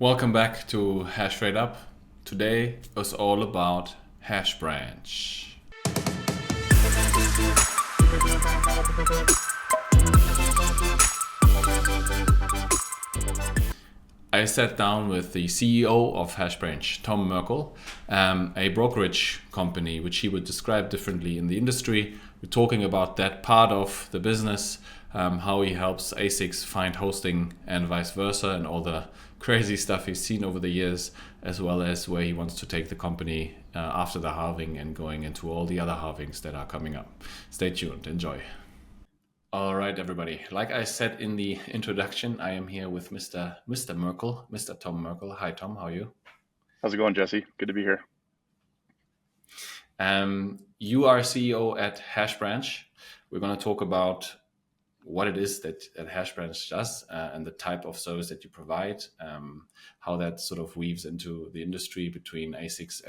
Welcome back to Hash Rate Up. Today is all about Hashbranch. I sat down with the CEO of Hashbranch, Tom Merkle, a brokerage company which he would describe differently in the industry. We're talking about that part of the business, how he helps ASICs find hosting and vice versa, and all the crazy stuff he's seen over the years, as well as where he wants to take the company after the halving and going into all the other halvings that are coming up. Stay tuned. Enjoy. All right, everybody. Like I said in the introduction, I am here with Mr. Merkle, Mr. Tom Merkle. Hi, Tom. How are you? How's it going, Jesse? Good to be here. You are CEO at Hashbranch. We're going to talk about what it is that Hashbranch does and the type of service that you provide, how that sort of weaves into the industry between ASICs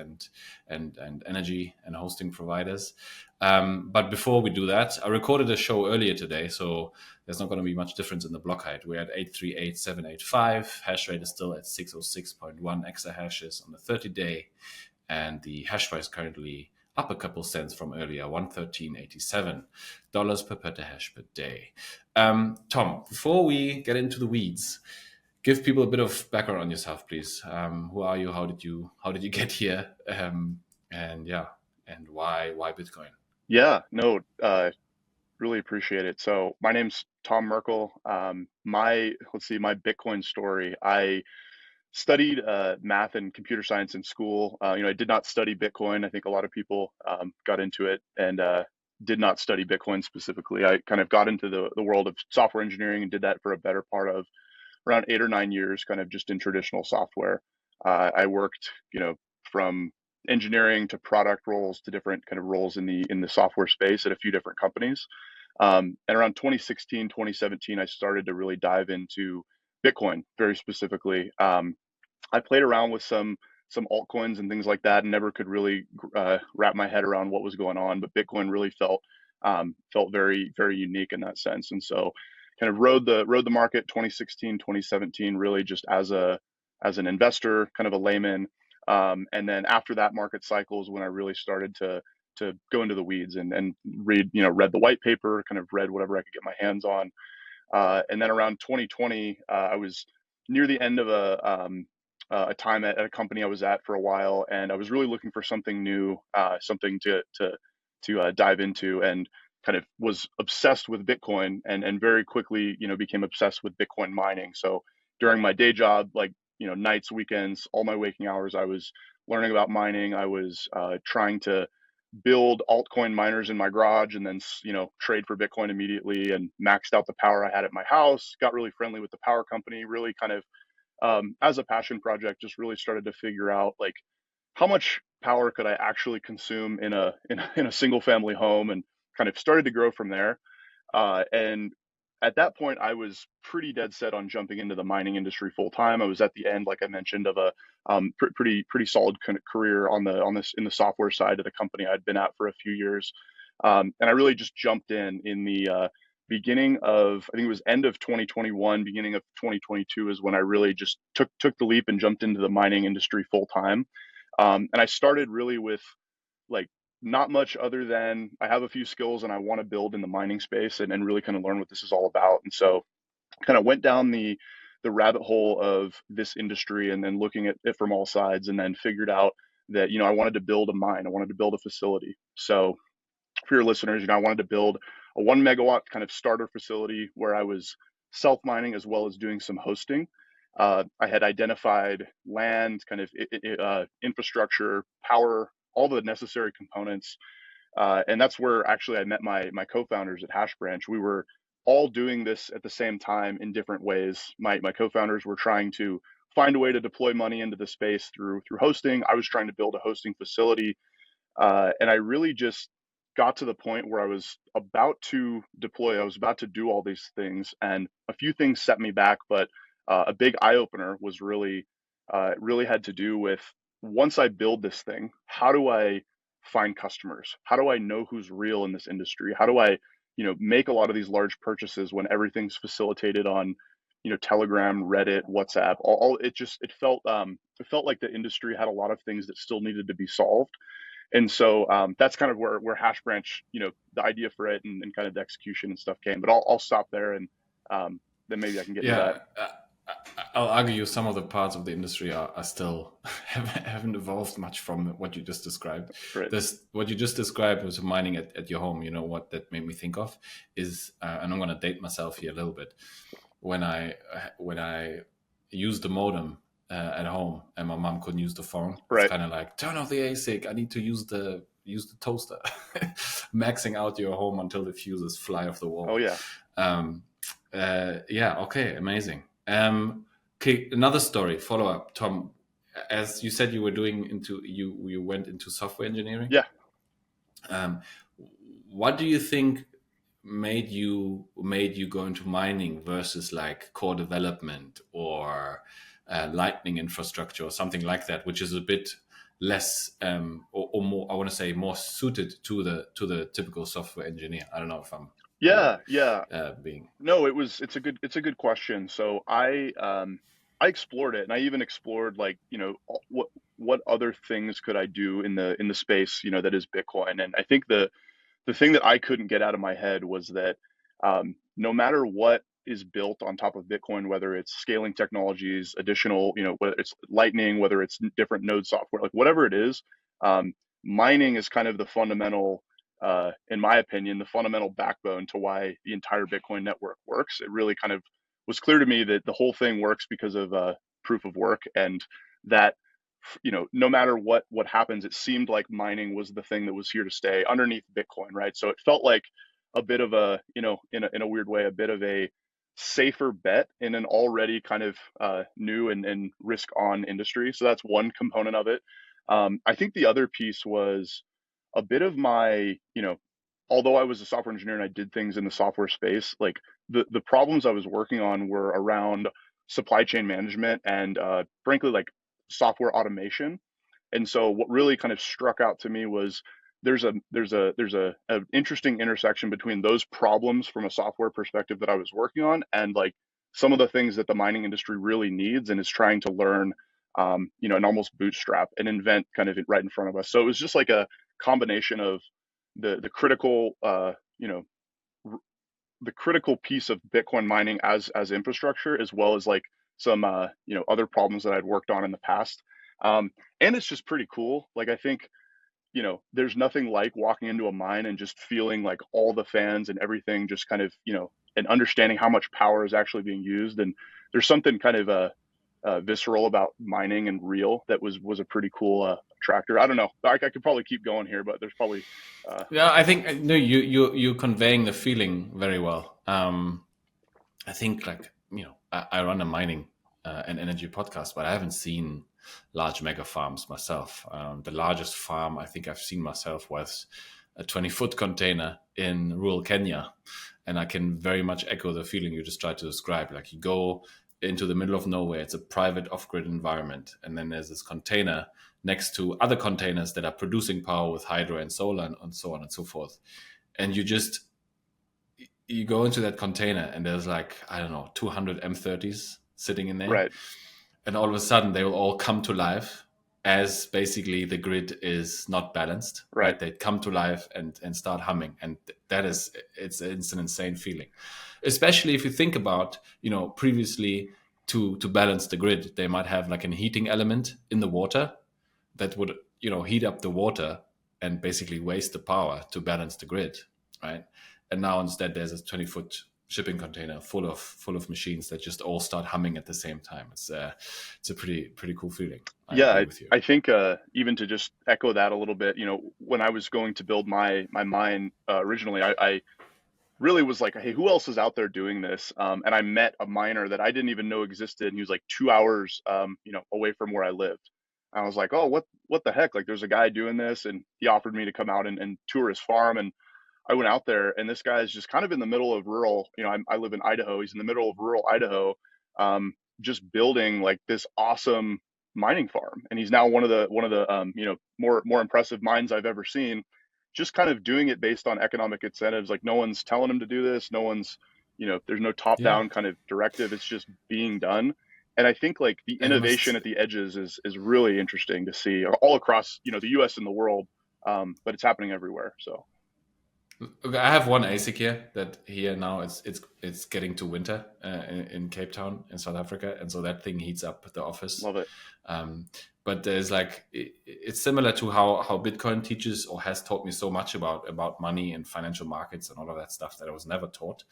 and energy and hosting providers. But before we do that, I recorded a show earlier today, so there's not going to be much difference in the block height. We're at 838.785. Hash rate is still at 606.1 exahashes on the 30-day, and the hash price currently up a couple cents from earlier, $113.87 per petahash per day. Tom, before we get into the weeds, give people a bit of background on yourself, please. Who are you? How did you get here? And why Bitcoin? Yeah, no, really appreciate it. So my name's Tom Merkle. My Bitcoin story. I studied math and computer science in school. I did not study Bitcoin. I think a lot of people got into it and did not study Bitcoin specifically. I kind of got into the world of software engineering and did that for a better part of around 8 or 9 years, kind of just in traditional software. I worked, from engineering to product roles to different kind of roles in the software space at a few different companies. And around 2016, 2017, I started to really dive into Bitcoin very specifically. I played around with some altcoins and things like that, and never could really wrap my head around what was going on. But Bitcoin really felt very, very unique in that sense, and so kind of rode the market 2016, 2017, really just as an investor, kind of a layman. And then after that market cycle is when I really started to go into the weeds and read the white paper, kind of read whatever I could get my hands on. And then around 2020, I was near the end of a time at a company I was at for a while, and I was really looking for something new, something to dive into, and kind of was obsessed with Bitcoin, and very quickly, became obsessed with Bitcoin mining. So during my day job, like, nights, weekends, all my waking hours, I was learning about mining. I was trying to build altcoin miners in my garage and then, trade for Bitcoin immediately, and maxed out the power I had at my house, got really friendly with the power company, really kind of, as a passion project, just really started to figure out, like, how much power could I actually consume in a single family home, and kind of started to grow from there. And at that point, I was pretty dead set on jumping into the mining industry full time. I was at the end, like I mentioned, of a pretty solid kind of career in the software side of the company I'd been at for a few years. And I really just jumped in the beginning of, I think it was end of 2021, beginning of 2022 is when I really just took the leap and jumped into the mining industry full time. And I started really with, like, not much other than I have a few skills and I want to build in the mining space, and really kind of learn what this is all about. And so kind of went down the rabbit hole of this industry, and then looking at it from all sides, and then figured out that, I wanted to build a mine. I wanted to build a facility. So for your listeners, I wanted to build a 1 megawatt kind of starter facility where I was self mining as well as doing some hosting. I had identified land, kind of infrastructure, power, all the necessary components. And that's where actually I met my co-founders at Hashbranch. We were all doing this at the same time in different ways. My co-founders were trying to find a way to deploy money into the space through hosting. I was trying to build a hosting facility. And I really just got to the point where I was about to deploy. I was about to do all these things, and a few things set me back. But a big eye opener was really had to do with, once I build this thing, how do I find customers? How do I know who's real in this industry? How do I, make a lot of these large purchases when everything's facilitated on Telegram, Reddit, WhatsApp, it felt like the industry had a lot of things that still needed to be solved. And so that's kind of where Hashbranch, the idea for it and kind of the execution and stuff came. But I'll stop there, and then maybe I can get into that. Yeah, I'll argue some of the parts of the industry are still haven't evolved much from what you just described. Right. This what you just described was mining at your home. You know what that made me think of is, and I'm going to date myself here a little bit. When I used the modem at home and my mom couldn't use the phone, it's Right. kind of like turn off the ASIC. I need to use the toaster, maxing out your home until the fuses fly off the Oh wall. yeah. Um, yeah, okay, amazing. Okay, another story, follow up, Tom. As you said, you were doing you went into software engineering. Yeah. Um, what do you think made you go into mining versus like core development or lightning infrastructure or something like that, which is a bit less or more, I want to say, more suited to the typical software engineer? I don't know if I'm being Yeah. Yeah. being No, it's a good question. So I explored it, and I even explored, like, what other things could I do in the space, that is Bitcoin. And I think the thing that I couldn't get out of my head was that no matter what is built on top of Bitcoin, whether it's scaling technologies, additional, whether it's Lightning, whether it's different node software, like whatever it is, um, mining is kind of the fundamental, in my opinion, the fundamental backbone to why the entire Bitcoin network works. It really kind of was clear to me that the whole thing works because of proof of work, and that no matter what happens, it seemed like mining was the thing that was here to stay underneath Bitcoin, right? So it felt like a bit of a, in a weird way, a bit of a safer bet in an already kind of new and risk on industry. So that's one component of it. I think the other piece was a bit of my, although I was a software engineer and I did things in the software space, like the problems I was working on were around supply chain management and frankly, like software automation. And so what really kind of struck out to me was there's a an interesting intersection between those problems from a software perspective that I was working on, and like some of the things that the mining industry really needs and is trying to learn, and almost bootstrap and invent kind of right in front of us. So it was just like a combination of the critical, the critical piece of Bitcoin mining as infrastructure, as well as like some other problems that I'd worked on in the past. Um, and it's just pretty cool. Like, I think, there's nothing like walking into a mine and just feeling like all the fans and everything just kind of, and understanding how much power is actually being used. And there's something kind of visceral about mining and real that was a pretty cool attractor. I don't know. I could probably keep going here, but there's probably Yeah, I think no, you're conveying the feeling very well. I think, like, I run a mining and energy podcast, but I haven't seen large mega farms myself. The largest farm I think I've seen myself was a 20-foot container in rural Kenya, and I can very much echo the feeling you just tried to describe. Like, you go into the middle of nowhere, it's a private off-grid environment, and then there's this container next to other containers that are producing power with hydro and solar and so on and so forth. And you go into that container and there's, like, I don't know, 200 M30s sitting in there. right, And all of a sudden they will all come to life as basically the grid is not balanced, right, right? They come to life and start humming. And it's an insane feeling. Especially if you think about, previously to balance the grid, they might have like a heating element in the water that would, heat up the water and basically waste the power to balance the grid, right? And now instead there's a 20-foot shipping container full of machines that just all start humming at the same time. It's a pretty cool feeling. I yeah. agree I, with you. I think even to just echo that a little bit, when I was going to build my mine originally, I really was like, hey, who else is out there doing this? And I met a miner that I didn't even know existed, and he was like 2 hours, away from where I lived. I was like, oh, what the heck? Like, there's a guy doing this, and he offered me to come out and tour his farm. And I went out there, and this guy's just kind of in the middle of rural. I live in Idaho. He's in the middle of rural Idaho, just building like this awesome mining farm. And he's now one of the more impressive mines I've ever seen. Just kind of doing it based on economic incentives. Like, no one's telling him to do this. No one's there's no top Yeah. down kind of directive. It's just being done. And I think like the And you innovation must. at the edges is really interesting to see all across, the US and the world. But it's happening everywhere. So Okay, I have one ASIC here that here now it's getting to winter in Cape Town in South Africa, and so that thing heats up the office. love it. Um, but there's like it's similar to how Bitcoin teaches or has taught me so much about money and financial markets and all of that stuff that I was never taught.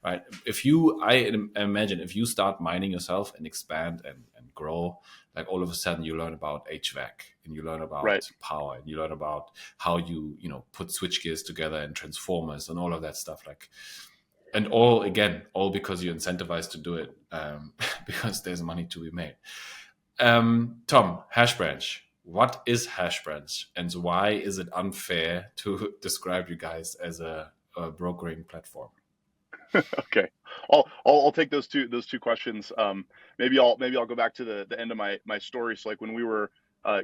Right? I imagine if you start mining yourself and expand and grow, like all of a sudden you learn about HVAC and you learn Right. about power and you learn about how you put switch gears together and transformers and all of that stuff, like, and all because you're incentivized to do it, because there's money to be made. Tom, Hashbranch, what is Hashbranch and why is it unfair to describe you guys as a brokering platform? Okay. I'll take those two questions. Maybe I'll go back to the end of my story. So like when we were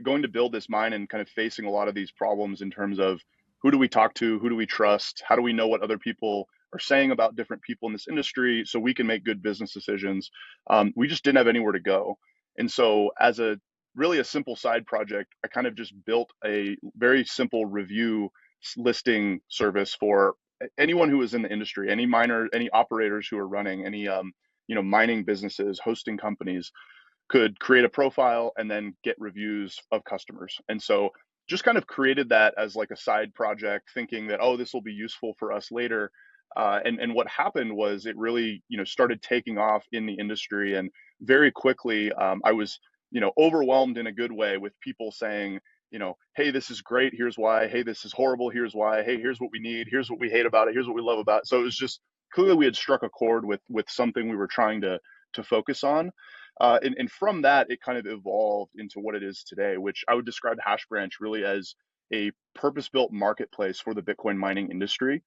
going to build this mine and kind of facing a lot of these problems in terms of who do we talk to, who do we trust, how do we know what other people are saying about different people in this industry so we can make good business decisions. We just didn't have anywhere to go. And so as a really a simple side project, I kind of just built a very simple review listing service for anyone who is in the industry, any miner, any operators who are running any mining businesses, hosting companies, could create a profile and then get reviews of customers. And so just kind of created that as like a side project, thinking that, oh, this will be useful for us later. And what happened was it really started taking off in the industry, and very quickly I was overwhelmed in a good way with people saying, hey, this is great, here's why. Hey, this is horrible, here's why. Hey, here's what we need, here's what we hate about it, here's what we love about it. So it was just clearly we had struck a chord with something we were trying to focus on. And from that, it kind of evolved into what it is today, which I would describe Hashbranch really as a purpose-built marketplace for the Bitcoin mining industry,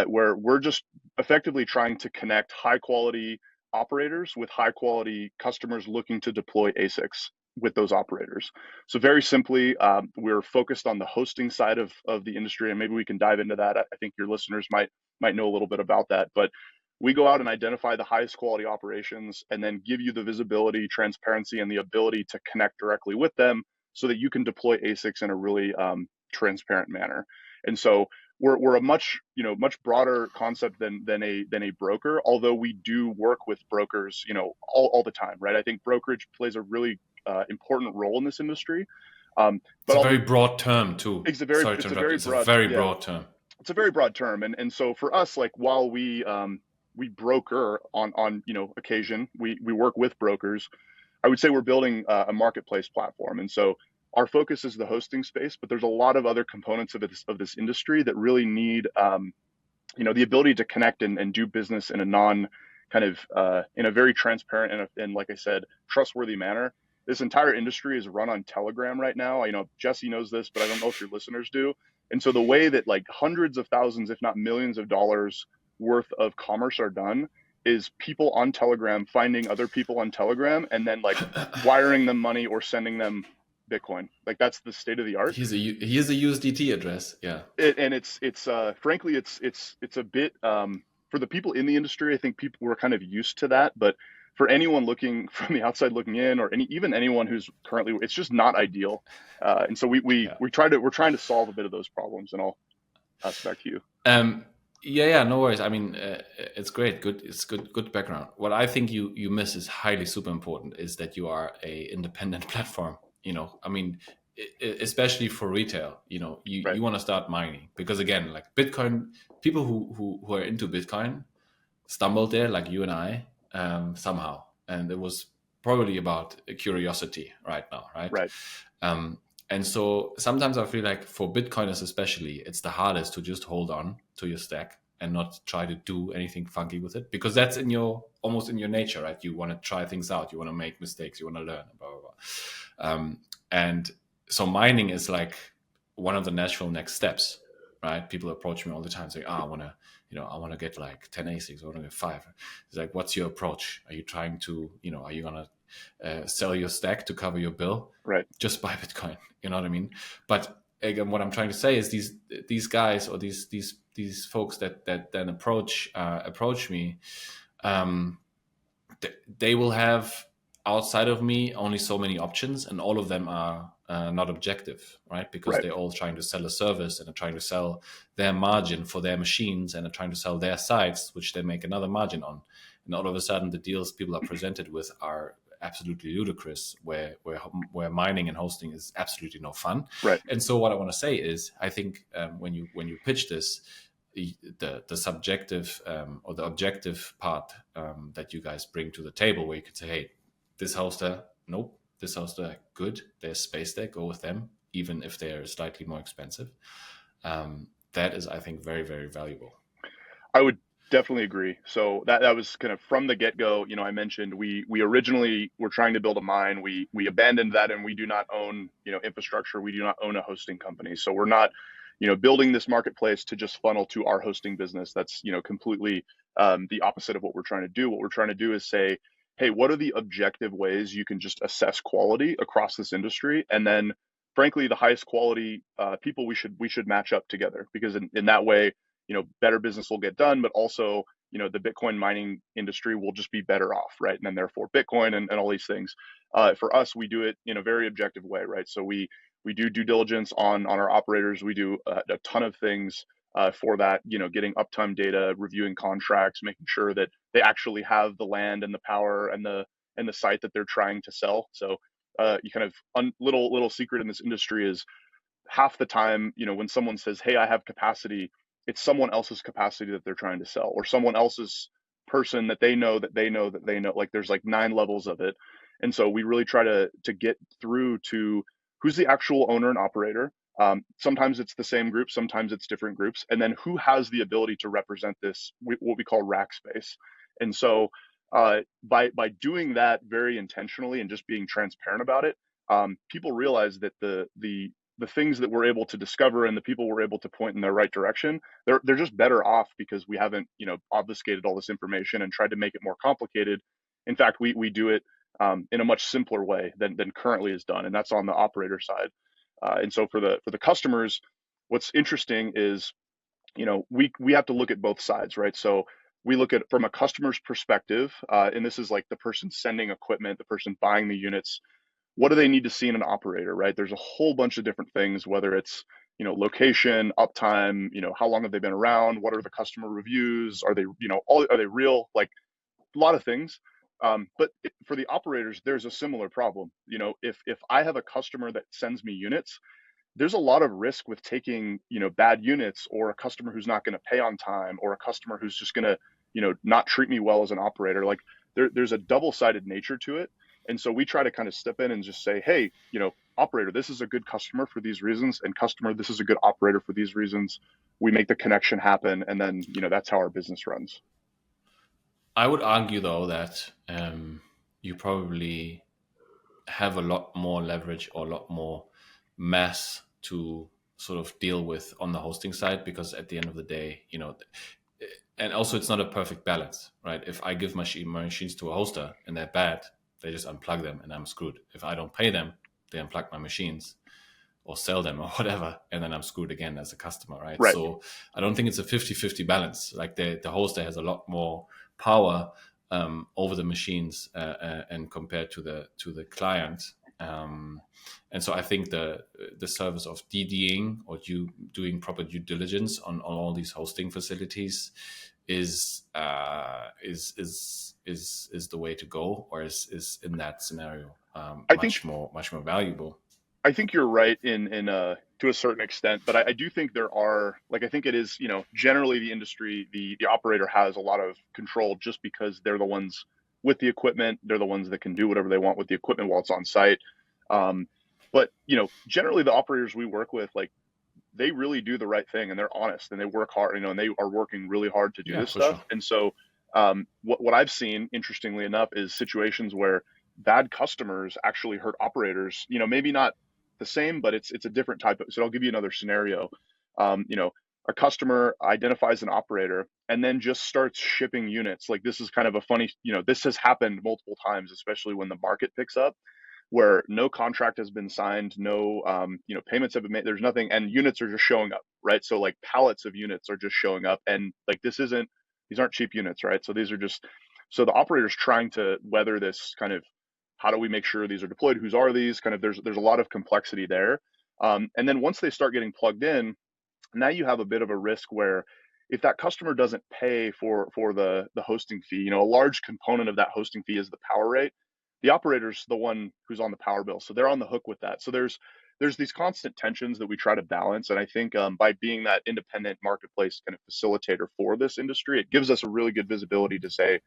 where we're just effectively trying to connect high-quality operators with high-quality customers looking to deploy ASICs with those operators. So very simply, we're focused on the hosting side of the industry, and maybe we can dive into that. I think your listeners might know a little bit about that, but we go out and identify the highest quality operations and then give you the visibility, transparency, and the ability to connect directly with them so that you can deploy ASICs in a really transparent manner. And so we're a much broader concept than a broker, although we do work with brokers all the time, right? I think brokerage plays a really important role in this industry. It's But a I'll very broad term too. Sorry to it's a interrupt. very It's a broad, very yeah, broad term. it's a very broad term. And so for us, like while we broker on occasion, we work with brokers. I would say we're building a marketplace platform, and so our focus is the hosting space, but there's a lot of other components of this industry that really need the ability to connect and do business in a non kind of in a very transparent and like I said, trustworthy manner. This entire industry is run on Telegram right now. Jesse knows this, but I don't know if your listeners do. And so the way that like hundreds of thousands, if not millions of dollars worth of commerce are done is people on Telegram finding other people on Telegram and then like wiring them money or sending them Bitcoin. Like that's the state of the art. Here's a USDT address. Yeah. And it's frankly it's a bit for the people in the industry. I think people were kind of used to that, but for anyone looking from the outside looking in, or even anyone who's currently, it's just not ideal. And so Yeah. we're trying to solve a bit of those problems, and I'll pass it back to you. Yeah, no worries. I mean, it's great. It's good background. What I think you miss is highly super important is that you are a independent platform. I mean, especially for retail. Right. You want to start mining because again, like Bitcoin, people who are into Bitcoin stumbled there, like you and I, somehow, and it was probably about a curiosity right now, right? Right. Um, and so sometimes I feel like for Bitcoiners especially, it's the hardest to just hold on to your stack and not try to do anything funky with it because that's almost in your nature, right? You want to try things out, you want to make mistakes, you want to learn, blah blah blah. And so mining is like one of the natural next steps, right? People approach me all the time saying, I want to get like 10 ASICs, I want to get 5. It's like, what's your approach? Are you trying to, are you going to sell your stack to cover your bill? Right. Just buy Bitcoin. You know what I mean? But again, what I'm trying to say is these guys, or these folks that then approach me, um, they will have, outside of me, only so many options, and all of them are not objective, right? Because Right. they're all trying to sell a service and are trying to sell their margin for their machines, and are trying to sell their sites, which they make another margin on. And all of a sudden, the deals people are presented with are absolutely ludicrous, where mining and hosting is absolutely no fun. Right. And so, what I want to say is, I think when you pitch this, the subjective or the objective part that you guys bring to the table, where you could say, hey, this hoster, nope, this hoster, good, there's space there, go with them, even if they're slightly more expensive. That is, I think, very, very valuable. I would definitely agree. So that was kind of from the get-go. I mentioned we originally were trying to build a mine. We abandoned that, and we do not own infrastructure. We do not own a hosting company. So we're not building this marketplace to just funnel to our hosting business. That's completely the opposite of what we're trying to do. What we're trying to do is say, hey, what are the objective ways you can just assess quality across this industry, and then frankly the highest quality people we should match up together, because in that way better business will get done, but also, the Bitcoin mining industry will just be better off, right? And then therefore Bitcoin and all these things. For us, we do it in a very objective way, right? So we do due diligence on our operators. We do a ton of things for that, getting uptime data, reviewing contracts, making sure that they actually have the land and the power and the site that they're trying to sell. So you kind of little secret in this industry is half the time, when someone says, hey, I have capacity, it's someone else's capacity that they're trying to sell, or someone else's person that they know that they know that they know. Like there's like 9 levels of it. And so we really try to get through to who's the actual owner and operator. Sometimes it's the same group, sometimes it's different groups, and then who has the ability to represent this, what we call rack space. And so by doing that very intentionally and just being transparent about it, people realize that the things that we're able to discover and the people we're able to point in the right direction, they're just better off, because we haven't obfuscated all this information and tried to make it more complicated. In fact, we do it in a much simpler way than currently is done, and that's on the operator side. And so for the customers, what's interesting is we have to look at both sides, right? So we look at from a customer's perspective, and this is like the person sending equipment, the person buying the units. What do they need to see in an operator, right? There's a whole bunch of different things, whether it's location, uptime, how long have they been around, what are the customer reviews, are they are they real, like a lot of things. But for the operators, there's a similar problem. If I have a customer that sends me units, there's a lot of risk with taking bad units, or a customer who's not going to pay on time, or a customer who's just going to not treat me well as an operator. Like there's a double-sided nature to it. And so we try to kind of step in and just say, hey, operator, this is a good customer for these reasons, and customer, this is a good operator for these reasons. We make the connection happen, and then that's how our business runs. I would argue, though, that you probably have a lot more leverage or a lot more mass to sort of deal with on the hosting side, because at the end of the day, and also it's not a perfect balance, right? If I give my machines to a hoster and they're bad, they just unplug them and I'm screwed. If I don't pay them, they unplug my machines or sell them or whatever, and then I'm screwed again as a customer, right? Right. So I don't think it's a 50-50 balance. Like the hoster has a lot more power over the machines and compared to the client. And so I think the service of DDing, or you doing proper due diligence on all these hosting facilities is the way to go, or is in that scenario I think much more valuable. I think you're right in to a certain extent, but I do think there are, like, I think it is, generally the industry, the operator has a lot of control, just because they're the ones with the equipment. They're the ones that can do whatever they want with the equipment while it's on site. But generally the operators we work with, like, they really do the right thing, and they're honest, and they work hard, and they are working really hard to do Yeah, this for stuff. sure. And so what I've seen, interestingly enough, is situations where bad customers actually hurt operators. Maybe not the same, but it's a different type of. So I'll give you another scenario. A customer identifies an operator and then just starts shipping units. Like, this is kind of a funny. This has happened multiple times, especially when the market picks up. where no contract has been signed, no payments have been made. There's nothing, and units are just showing up, right? So like pallets of units are just showing up, and like these aren't cheap units, right? So these are just so the operator's trying to weather this kind of how do we make sure these are deployed? Whose are these? Kind of there's a lot of complexity there. And then once they start getting plugged in, now you have a bit of a risk where if that customer doesn't pay for the hosting fee, a large component of that hosting fee is the power rate. The operator's the one who's on the power bill, so they're on the hook with that. So there's these constant tensions that we try to balance, and I think by being that independent marketplace kind of facilitator for this industry, it gives us a really good visibility to say,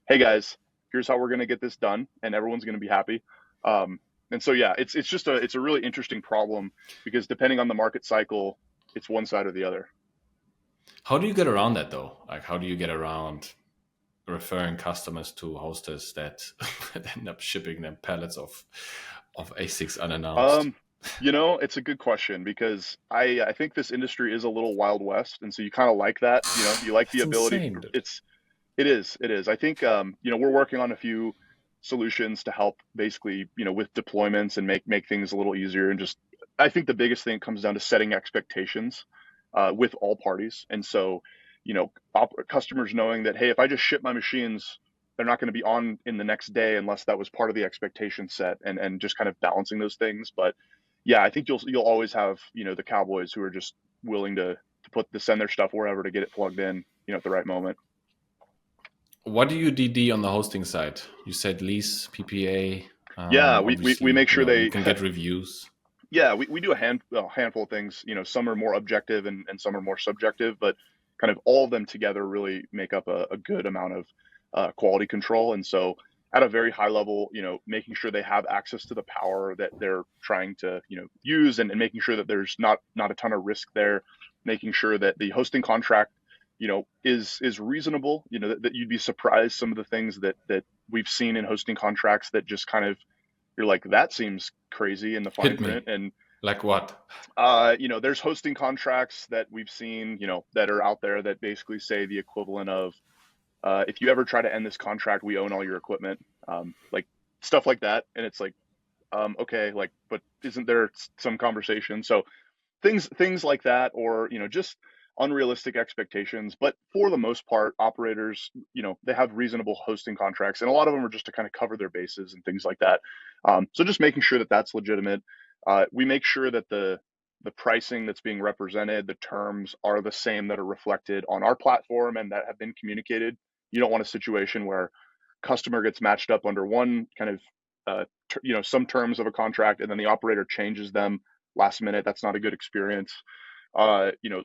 hey guys, here's how we're going to get this done, and everyone's going to be happy. And so yeah, it's just it's a really interesting problem because depending on the market cycle, it's one side or the other. How do you get around that though? Like, how do you get around referring customers to hosters that end up shipping them pallets of ASICs unannounced? Um, it's a good question because I think this industry is a little Wild West, and so you kind of like that. You like the That's ability. insane, dude. It is. I think we're working on a few solutions to help basically with deployments and make things a little easier. And just I think the biggest thing comes down to setting expectations with all parties. And so customers knowing that, hey, if I just ship my machines, they're not going to be on in the next day unless that was part of the expectation set, and just kind of balancing those things. But yeah, I think you'll always have the cowboys who are just willing to send their stuff wherever to get it plugged in at the right moment. What do you DD on the hosting side? You said lease, PPA. Yeah, we Obviously, make sure you they can get reviews. yeah, we do a handful of things. Some are more objective and some are more subjective, but kind of all of them together really make up a good amount of quality control. And so at a very high level, making sure they have access to the power that they're trying to, use, and making sure that there's not a ton of risk there, making sure that the hosting contract, is reasonable, that you'd be surprised some of the things that we've seen in hosting contracts that just kind of you're like, that seems crazy in the fine Hit me. print. And Like what? there's hosting contracts that we've seen, that are out there that basically say the equivalent of, if you ever try to end this contract, we own all your equipment, like stuff like that. And it's like, okay, like, but isn't there some conversation? So things like that, or just unrealistic expectations. But for the most part, operators, they have reasonable hosting contracts, and a lot of them are just to kind of cover their bases and things like that. So just making sure that that's legitimate. We make sure that the pricing that's being represented, the terms are the same that are reflected on our platform and that have been communicated. You don't want a situation where customer gets matched up under one kind of some terms of a contract, and then the operator changes them last minute. That's not a good experience.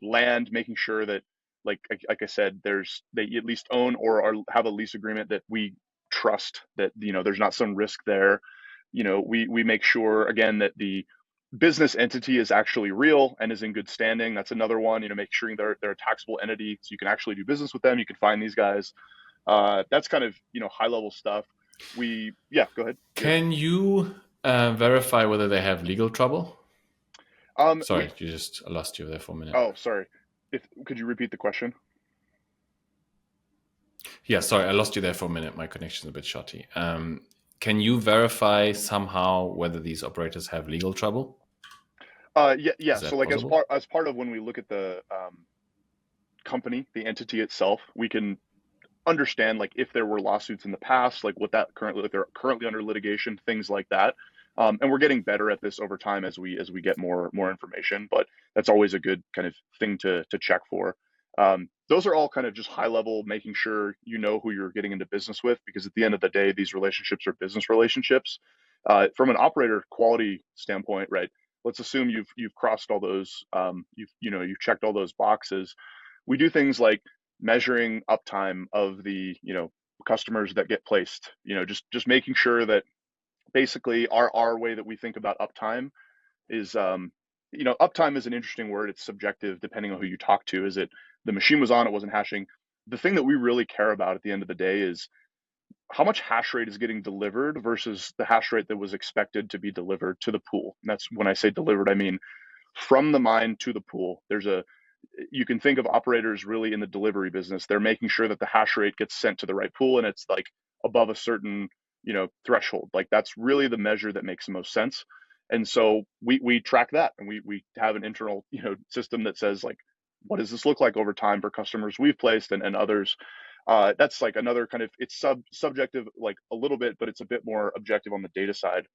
Land, making sure that, like I said, they at least own or have a lease agreement that we trust, that there's not some risk there. We make sure again that the business entity is actually real and is in good standing. That's another one. Make sure they're a taxable entity, so you can actually do business with them. You can find these guys. That's kind of high level stuff. Yeah, go ahead. Can you verify whether they have legal trouble? We Sorry, I lost you there for a minute. Oh, sorry. If Could you repeat the question? Yeah, sorry, I lost you there for a minute. My connection's a bit shoddy. Can you verify somehow whether these operators have legal trouble? Yeah. Is So that like possible? as part of when we look at the company, the entity itself, we can understand like if there were lawsuits in the past, like if they're currently under litigation, things like that. And we're getting better at this over time as we get more information. But that's always a good kind of thing to check for. Those are all kind of just high level, making sure you know who you're getting into business with, because at the end of the day, these relationships are business relationships. From an operator quality standpoint, right? Let's assume you've crossed all those, you've checked all those boxes. We do things like measuring uptime of the customers that get placed. Just making sure that basically our way that we think about uptime is uptime is an interesting word. It's subjective depending on who you talk to. Is it the machine was on, it wasn't hashing? The thing that we really care about at the end of the day is how much hash rate is getting delivered versus the hash rate that was expected to be delivered to the pool. And that's, when I say delivered, I mean from the mine to the pool. You can think of operators really in the delivery business. They're making sure that the hash rate gets sent to the right pool, and it's like above a certain threshold. Like that's really the measure that makes the most sense. And so we track that, and we have an internal, system that says like, what does this look like over time for customers we've placed and others. That's like another kind of, it's subjective like a little bit, but it's a bit more objective on the data side.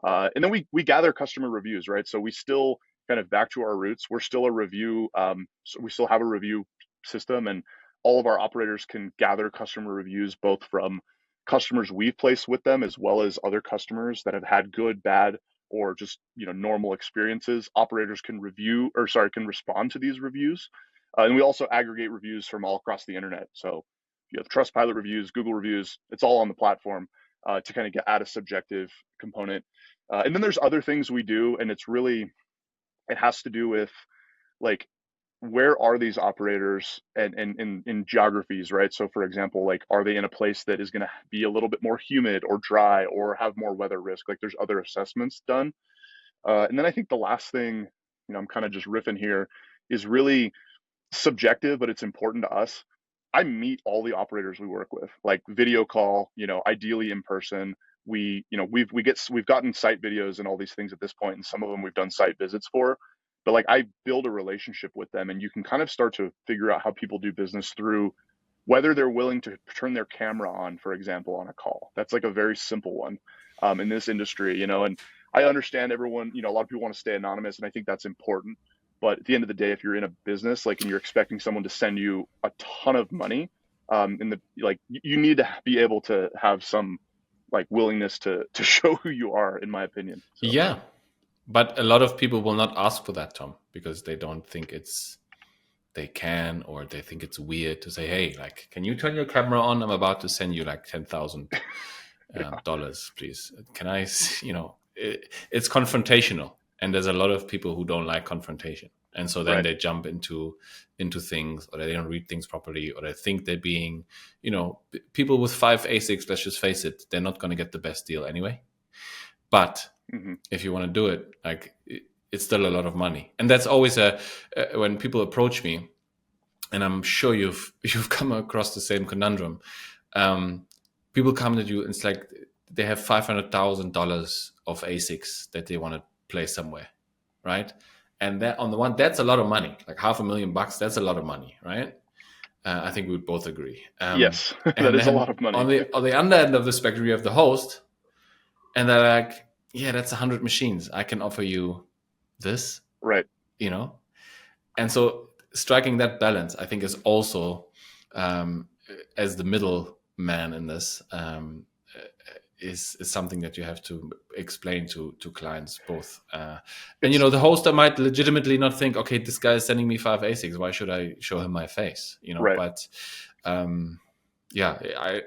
And then we gather customer reviews, right? So we still kind of, back to our roots, we're still a review. So we still have a review system, and all of our operators can gather customer reviews both from customers we've placed with them as well as other customers that have had good, bad, or just normal experiences. Operators can can respond to these reviews, and we also aggregate reviews from all across the internet. So you have Trustpilot reviews, Google reviews, it's all on the platform, to kind of add a subjective component. And then there's other things we do, and it has to do with like, where are these operators and in geographies, right? So for example, like, are they in a place that is going to be a little bit more humid or dry or have more weather risk? Like there's other assessments done. And then I think the last thing, I'm kind of just riffing here, is really subjective, but it's important to us. I meet all the operators we work with, like video call, ideally in person. We've gotten site videos and all these things at this point, and some of them we've done site visits for. But like, I build a relationship with them, and you can kind of start to figure out how people do business through whether they're willing to turn their camera on, for example, on a call. That's like a very simple one, in this industry, and I understand everyone, a lot of people want to stay anonymous, and I think that's important. But at the end of the day, if you're in a business, like, and you're expecting someone to send you a ton of money, you need to be able to have some like willingness to show who you are, in my opinion. So. Yeah, but a lot of people will not ask for that, Tom, because they don't think they can, or they think it's weird to say, hey, like, can you turn your camera on? I'm about to send you like $10,000 dollars, please. Can I, it's confrontational. And there's a lot of people who don't like confrontation. And so then Right. they jump into things, or they don't read things properly, or they think they're being, people with 5 ASICs, let's just face it, they're not going to get the best deal anyway. But if you want to do it, like, it's still a lot of money. And that's always when people approach me, and I'm sure you've come across the same conundrum. People come to you, and it's like they have $500,000 of ASICs that they want to play somewhere, right? And that, on the one, that's a lot of money. Like $500,000, that's a lot of money, right? I think we would both agree. Yes, that is a lot of money. On the other end of the spectrum, you have the host, and they're like, yeah, that's 100 machines. I can offer you this, right? And so striking that balance, I think, is also, as the middle man in this, is something that you have to explain to clients both. And the hoster might legitimately not think, okay, this guy is sending me 5 ASICs, why should I show him my face? Right. But yeah,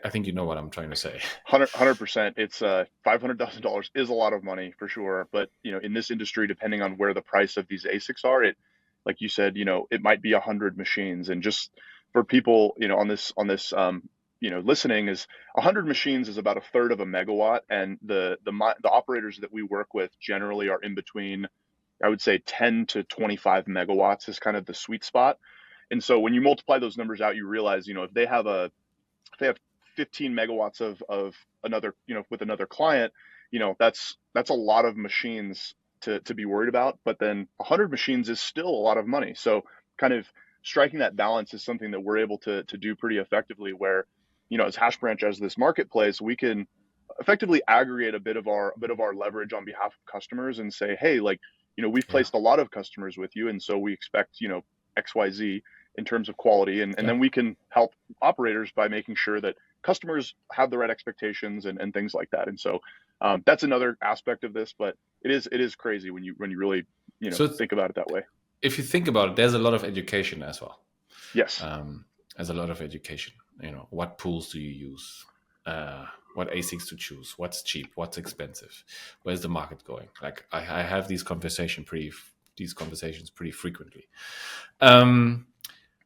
I think you know what I'm trying to say. 100%. It's $500,000 is a lot of money for sure. But in this industry, depending on where the price of these ASICs are, it, like you said, it might be 100 machines. And just for people, on this listening, is 100 machines is about a third of a megawatt, and the operators that we work with generally are in between, I would say, 10 to 25 megawatts is kind of the sweet spot. And so when you multiply those numbers out, you realize, if they have 15 megawatts of another, with another client, that's a lot of machines to be worried about. But then 100 machines is still a lot of money. So kind of striking that balance is something that we're able to do pretty effectively, where, as Hashbranch, as this marketplace, we can effectively aggregate a bit of our leverage on behalf of customers and say, hey, like, we've placed a lot of customers with you, and so we expect, XYZ in terms of quality, and then we can help operators by making sure that customers have the right expectations and things like that. And so that's another aspect of this, but it is crazy when you really think about it that way. If you think about it, there's a lot of education as well. Yes. There's a lot of education. What pools do you use? What ASICs to choose? What's cheap? What's expensive? Where's the market going? Like, I have these conversations pretty frequently.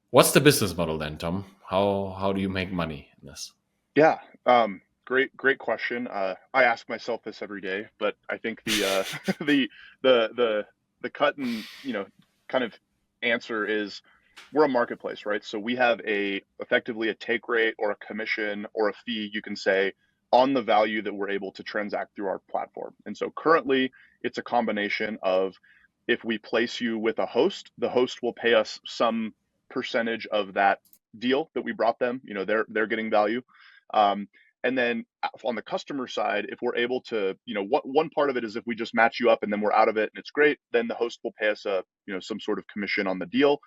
What's the business model then, Tom? How do you make money in this? Yeah. Great question. I ask myself this every day, but I think the the cut and kind of answer is, we're a marketplace, right? So we have effectively a take rate or a commission or a fee, you can say, on the value that we're able to transact through our platform. And so currently it's a combination of, if we place you with a host, the host will pay us some percentage of that deal that we brought them. They're getting value. Um, and then on the customer side, if we're able to, one part of it is if we just match you up and then we're out of it and it's great, then the host will pay us some sort of commission on the deal.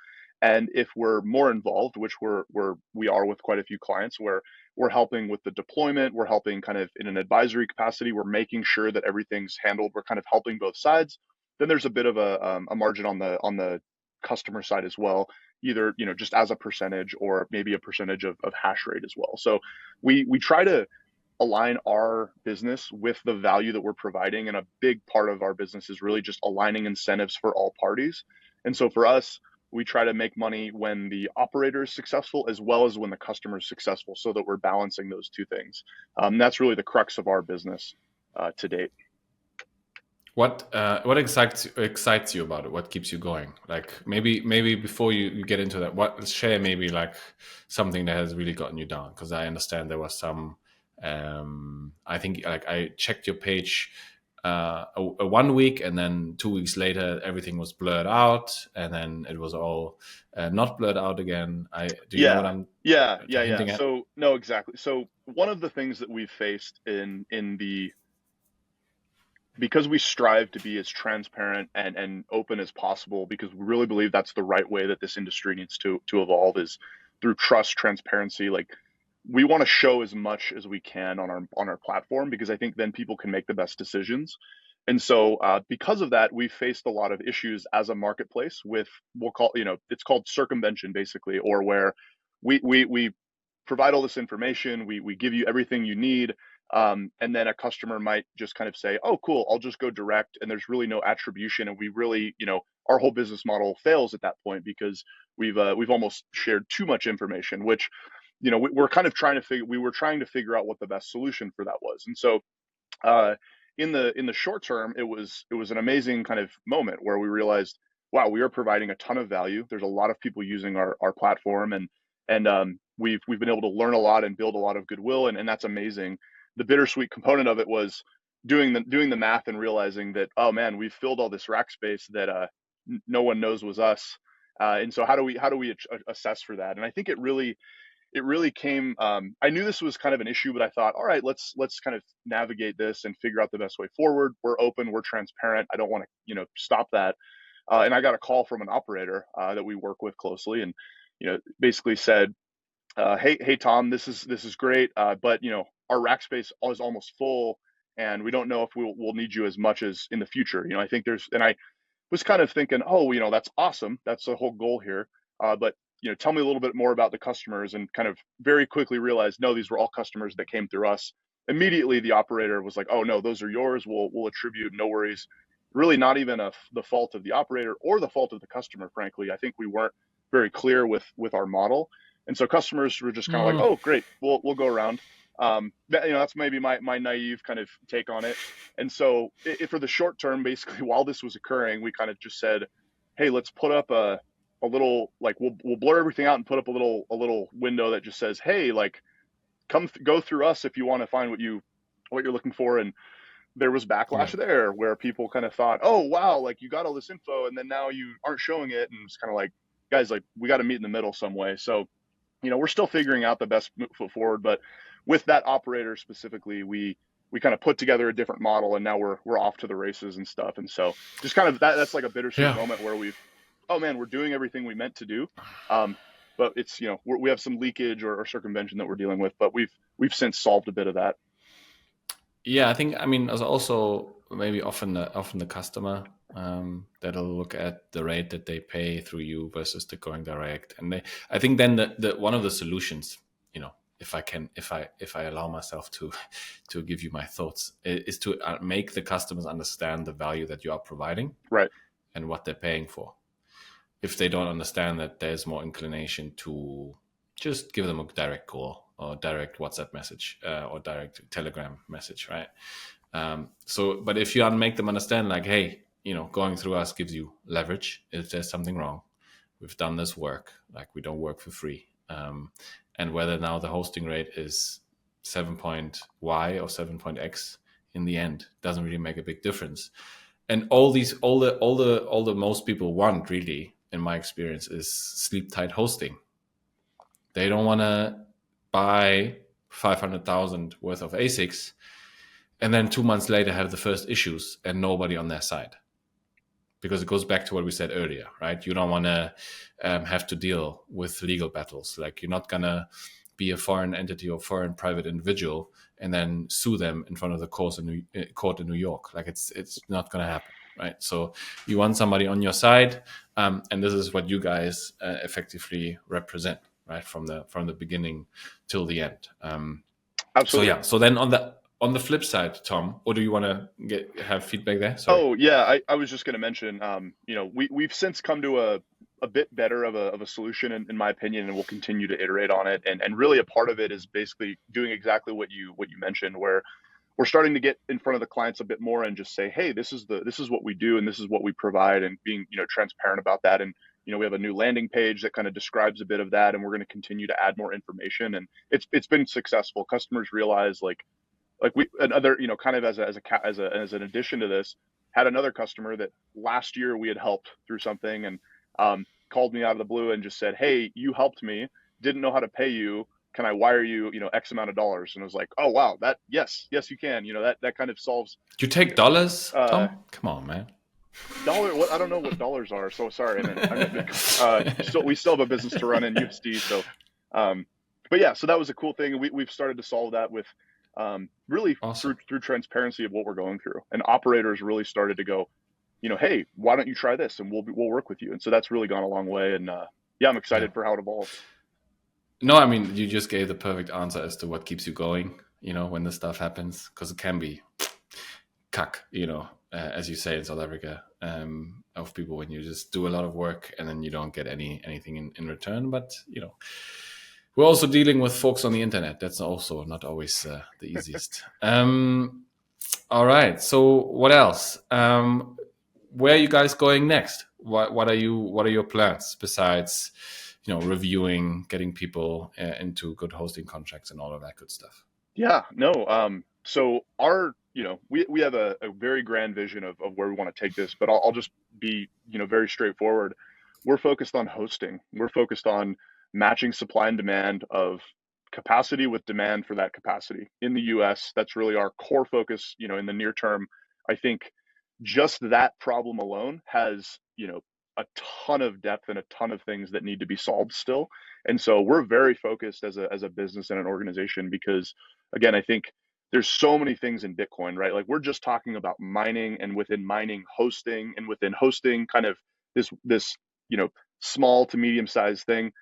And if we're more involved, which we are with quite a few clients, where we're helping with the deployment, we're helping kind of in an advisory capacity, we're making sure that everything's handled, we're kind of helping both sides, then there's a bit of a margin on the customer side as well, either just as a percentage or maybe a percentage of hash rate as well. So we try to align our business with the value that we're providing, and a big part of our business is really just aligning incentives for all parties. And so for us, we try to make money when the operator is successful as well as when the customer is successful, so that we're balancing those two things. That's really the crux of our business to date. What excites you about it? What keeps you going? Like maybe before you get into that, share maybe like something that has really gotten you down, because I understand there was some. I think like I checked your page a 1 week, and then 2 weeks later everything was blurred out, and then it was all not blurred out again. Do you know what I'm Yeah. hinting at? So no, exactly. So one of the things that we've faced because we strive to be as transparent and open as possible, because we really believe that's the right way that this industry needs to evolve, is through trust, transparency. Like, we want to show as much as we can on our platform, because I think then people can make the best decisions. And so because of that, we've faced a lot of issues as a marketplace with, it's called circumvention, basically, or where we provide all this information, we give you everything you need, and then a customer might just kind of say, oh, cool, I'll just go direct, and there's really no attribution, and we really, our whole business model fails at that point, because we've almost shared too much information, which, we're kind of we were trying to figure out what the best solution for that was. And so in the short term, it was an amazing kind of moment where we realized, wow, we are providing a ton of value. There's a lot of people using our platform, and we've been able to learn a lot and build a lot of goodwill, and that's amazing. The bittersweet component of it was doing the math and realizing that, oh man, we've filled all this rack space that no one knows was us. And so how do we assess for that? And I think it really came, I knew this was kind of an issue, but I thought, all right, let's kind of navigate this and figure out the best way forward. We're open, we're transparent. I don't want to stop that. And I got a call from an operator that we work with closely, and basically said, hey Tom, this is great, but our rack space is almost full, and we don't know if we'll need you as much as in the future. I think and I was kind of thinking, oh, that's awesome, that's the whole goal here, but tell me a little bit more about the customers, and kind of very quickly realized, no, these were all customers that came through us. Immediately the operator was like, oh no, those are yours, we'll attribute, no worries. Really not even the fault of the operator or the fault of the customer, frankly. I think we weren't very clear with our model. And so customers were just kind of like, oh, great, we'll go around. That's maybe my naive kind of take on it. And so for the short term, basically, while this was occurring, we kind of just said, hey, let's put up a little, like, we'll blur everything out and put up a little window that just says, hey, like, go through us if you want to find what you're looking for. And there was backlash there, where people kind of thought, oh wow, like, you got all this info and then now you aren't showing it. And it's kind of like, guys, like, we got to meet in the middle some way. So we're still figuring out the best foot forward, but with that operator specifically, we kind of put together a different model, and now we're off to the races and stuff. And so just kind of that's like a bittersweet moment where we're doing everything we meant to do, but it's we have some leakage or circumvention that we're dealing with, but we've since solved a bit of that. Yeah, I mean, as also maybe often the customer that'll look at the rate that they pay through you versus the going direct, and I think then the one of the solutions, if I allow myself to give you my thoughts, is to make the customers understand the value that you are providing, right, and what they're paying for. If they don't understand that, there's more inclination to just give them a direct call or direct WhatsApp message or direct Telegram message, right? But if you make them understand, like, hey, going through us gives you leverage if there's something wrong. We've done this work, like, we don't work for free. And whether now the hosting rate is 7 point Y or 7 point X in the end. Doesn't really make a big difference. And all the most people want, really, in my experience, is sleep tight hosting. They don't want to buy 500,000 worth of ASICs and then 2 months later have the first issues and nobody on their side. Because it goes back to what we said earlier, right? You don't want to have to deal with legal battles. Like, you're not going to be a foreign entity or foreign private individual and then sue them in front of the court in New York. Like, it's not going to happen, right? So you want somebody on your side, and this is what you guys effectively represent, right, from the beginning till the end. Absolutely. So then on the flip side, Tom, or do you want to have feedback there? Sorry. Oh yeah, I was just going to mention, we've since come to a bit better of a solution in my opinion, and we'll continue to iterate on it. And really a part of it is basically doing exactly what you mentioned, where we're starting to get in front of the clients a bit more and just say, hey, this is what we do and this is what we provide, and being, transparent about that. And, we have a new landing page that kind of describes a bit of that, and we're going to continue to add more information. And it's been successful. Customers realize like we another, kind of as an addition to this, had another customer that last year we had helped through something, and called me out of the blue and just said, hey, you helped me, didn't know how to pay you, can I wire you, X amount of dollars? And I was like, oh wow, yes you can. That kind of solves. You take dollars, uh Tom? Come on, man. What, I don't know what dollars are, so sorry. We still have a business to run in USD. So but yeah, so that was a cool thing. We've started to solve that with really Awesome. through transparency of what we're going through, and operators really started to go, hey, why don't you try this, and we'll work with you. And so that's really gone a long way. And yeah, I'm excited for how it evolves. No, I mean, you just gave the perfect answer as to what keeps you going, when this stuff happens, because it can be cuck, as you say in South Africa, of people when you just do a lot of work and then you don't get anything in return. But, we're also dealing with folks on the internet. That's also not always the easiest. All right. So what else? Where are you guys going next? What are your plans besides, reviewing, getting people into good hosting contracts and all of that good stuff? Yeah, no. So we have a very grand vision of where we want to take this, but I'll just be, very straightforward. We're focused on hosting. We're focused on matching supply and demand of capacity with demand for that capacity in the US. That's really our core focus, in the near term. I think just that problem alone has, a ton of depth and a ton of things that need to be solved still. And so we're very focused as a business and an organization, because again, I think there's so many things in Bitcoin, right? Like, we're just talking about mining, and within mining, hosting, and within hosting, kind of this, small to medium sized thing.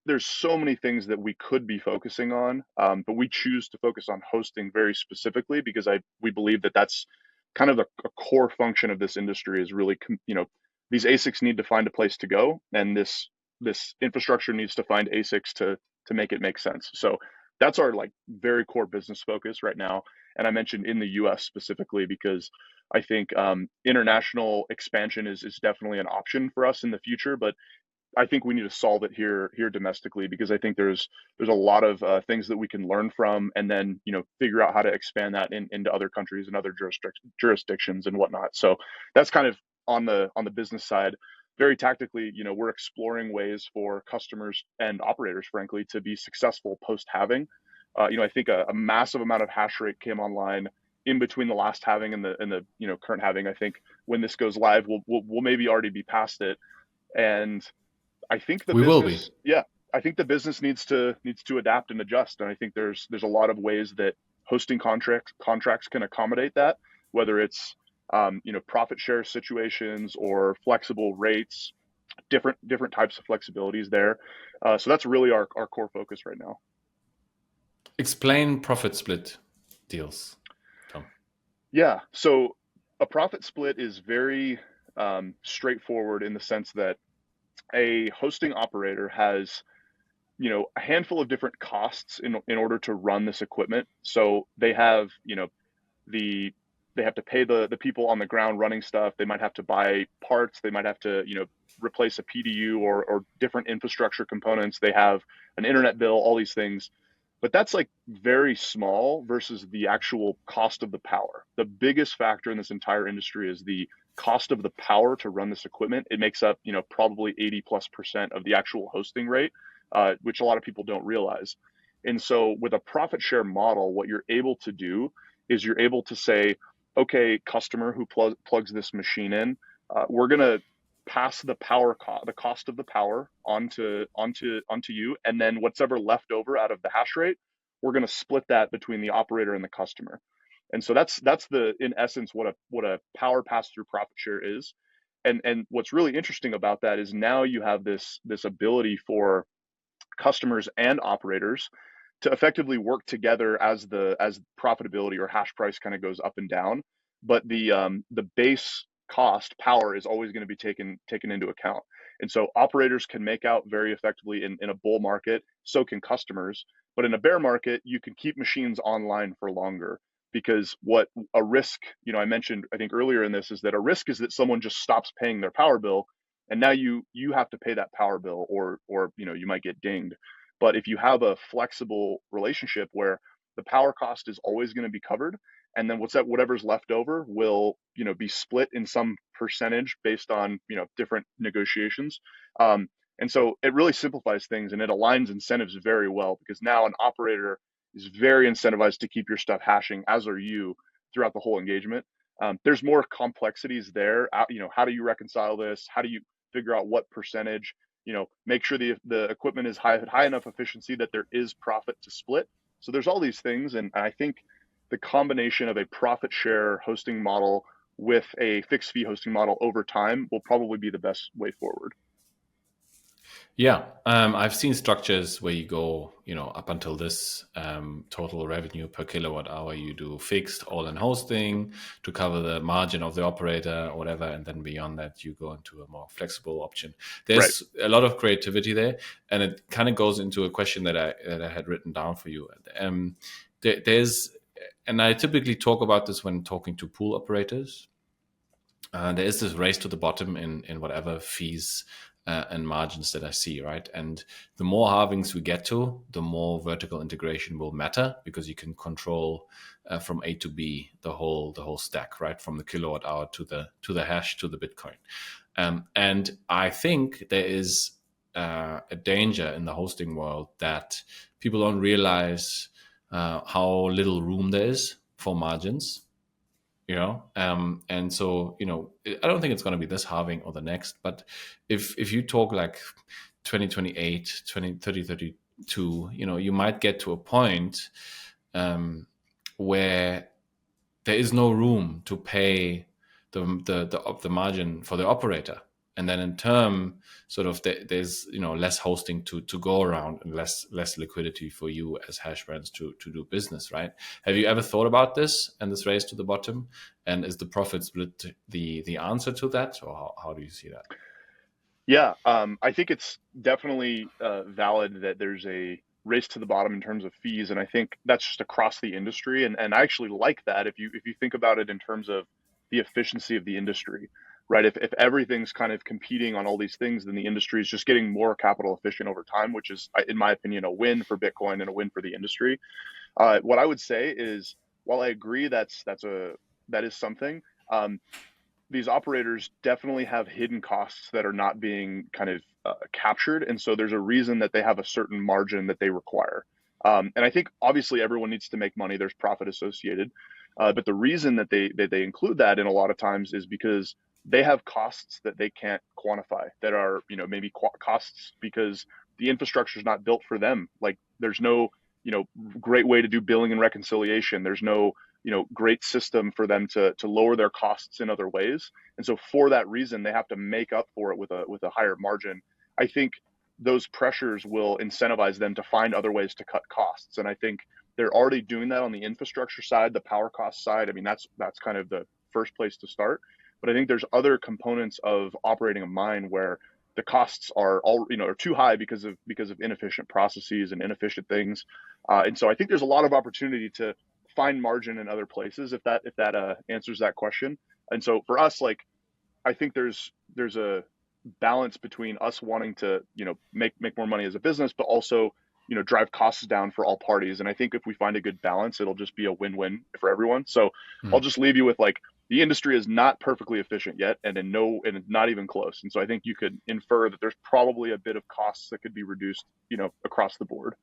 There's so many things that we could be focusing on, but we choose to focus on hosting very specifically because we believe that that's kind of a core function of this industry. Is really, these ASICs need to find a place to go, and this infrastructure needs to find ASICs to make it make sense. So that's our like very core business focus right now. And I mentioned in the US specifically because I think international expansion is definitely an option for us in the future, but I think we need to solve it here domestically, because I think there's a lot of things that we can learn from, and then figure out how to expand that into other countries and other jurisdictions and whatnot. So that's kind of on the business side. Very tactically, we're exploring ways for customers and operators, frankly, to be successful post halving. I think a massive amount of hash rate came online in between the last halving and the current halving. I think when this goes live, we'll maybe already be past it. And I think We will be. I think the business needs to adapt and adjust. And I think there's a lot of ways that hosting contracts can accommodate that, whether it's profit share situations or flexible rates, different types of flexibilities there. So that's really our core focus right now. Explain profit split deals, Tom. Yeah. So a profit split is very straightforward in the sense that a hosting operator has a handful of different costs in order to run this equipment. So they have they have to pay the people on the ground running stuff. They might have to buy parts. They might have to replace a PDU or different infrastructure components. They have an internet bill, all these things. But that's like very small versus the actual cost of the power. The biggest factor in this entire industry is the cost of the power to run this equipment. It makes up, probably 80+% of the actual hosting rate, which a lot of people don't realize. And so with a profit share model, what you're able to do is you're able to say, okay, customer who plugs this machine in, we're going to pass the cost of the power onto you, and then whatever left over out of the hash rate, we're going to split that between the operator and the customer. And so that's the in essence what a power pass through profit share is. And what's really interesting about that is now you have this ability for customers and operators to effectively work together as profitability or hash price kind of goes up and down, but the base cost power is always going to be taken into account. And so operators can make out very effectively in a bull market, so can customers. But in a bear market, you can keep machines online for longer, because what a risk, I mentioned, I think earlier in this, is that a risk is that someone just stops paying their power bill, and now you have to pay that power bill, or you might get dinged. But if you have a flexible relationship where the power cost is always going to be covered, and then whatever's left over will be split in some percentage based on different negotiations. And so it really simplifies things, and it aligns incentives very well, because now an operator is very incentivized to keep your stuff hashing, as are you, throughout the whole engagement. There's more complexities there. How do you reconcile this? How do you figure out what percentage? Make sure the equipment is high enough efficiency that there is profit to split. So there's all these things, and I think the combination of a profit share hosting model with a fixed fee hosting model over time will probably be the best way forward. Yeah, I've seen structures where you go, up until this total revenue per kilowatt hour, you do fixed all in hosting to cover the margin of the operator or whatever, and then beyond that, you go into a more flexible option. Right. There's a lot of creativity there, and it kind of goes into a question that I had written down for you. There's, and I typically talk about this when talking to pool operators. There is this race to the bottom in whatever fees and margins that I see, right? And the more halvings we get to, the more vertical integration will matter, because you can control from A to B the whole stack, right? From the kilowatt hour to the hash to the Bitcoin. And I think there is a danger in the hosting world that people don't realize how little room there is for margins. And so I don't think it's going to be this halving or the next, but if you talk like 2028, 2032, you might get to a point where there is no room to pay the margin for the operator, and then in turn, sort of there's less hosting to go around, and less liquidity for you as Hashbranch to do business, right? Have you ever thought about this and this race to the bottom? And is the profit split the answer to that, or how do you see that? Yeah, I think it's definitely valid that there's a race to the bottom in terms of fees, and I think that's just across the industry. And I actually like that if you think about it in terms of the efficiency of the industry, right? If everything's kind of competing on all these things, then the industry is just getting more capital efficient over time, which is, in my opinion, a win for Bitcoin and a win for the industry. What I would say is, while I agree that is something. These operators definitely have hidden costs that are not being kind of captured, and so there's a reason that they have a certain margin that they require. And I think obviously everyone needs to make money. There's profit associated, but the reason that they include that in a lot of times is because they have costs that they can't quantify, that are maybe costs because the infrastructure is not built for them. Like there's no great way to do billing and reconciliation. There's no great system for them to lower their costs in other ways. And so for that reason, they have to make up for it with a higher margin. I think those pressures will incentivize them to find other ways to cut costs. And I think they're already doing that on the infrastructure side, the power cost side. I mean, that's kind of the first place to start. But I think there's other components of operating a mine where the costs are are too high because of inefficient processes and inefficient things. And so I think there's a lot of opportunity to find margin in other places, if that answers that question. And so for us, like, I think there's a balance between us wanting to make more money as a business, but also drive costs down for all parties. And I think if we find a good balance, it'll just be a win-win for everyone. So I'll Mm. just leave you with like, the industry is not perfectly efficient yet, and and not even close. And so I think you could infer that there's probably a bit of costs that could be reduced, across the board.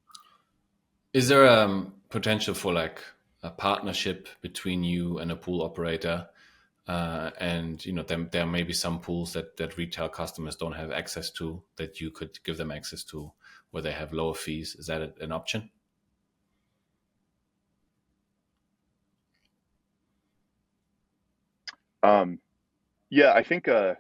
Is there potential for like a partnership between you and a pool operator? And there may be some pools that retail customers don't have access to that you could give them access to, where they have lower fees. Is that an option? Um, yeah, I think I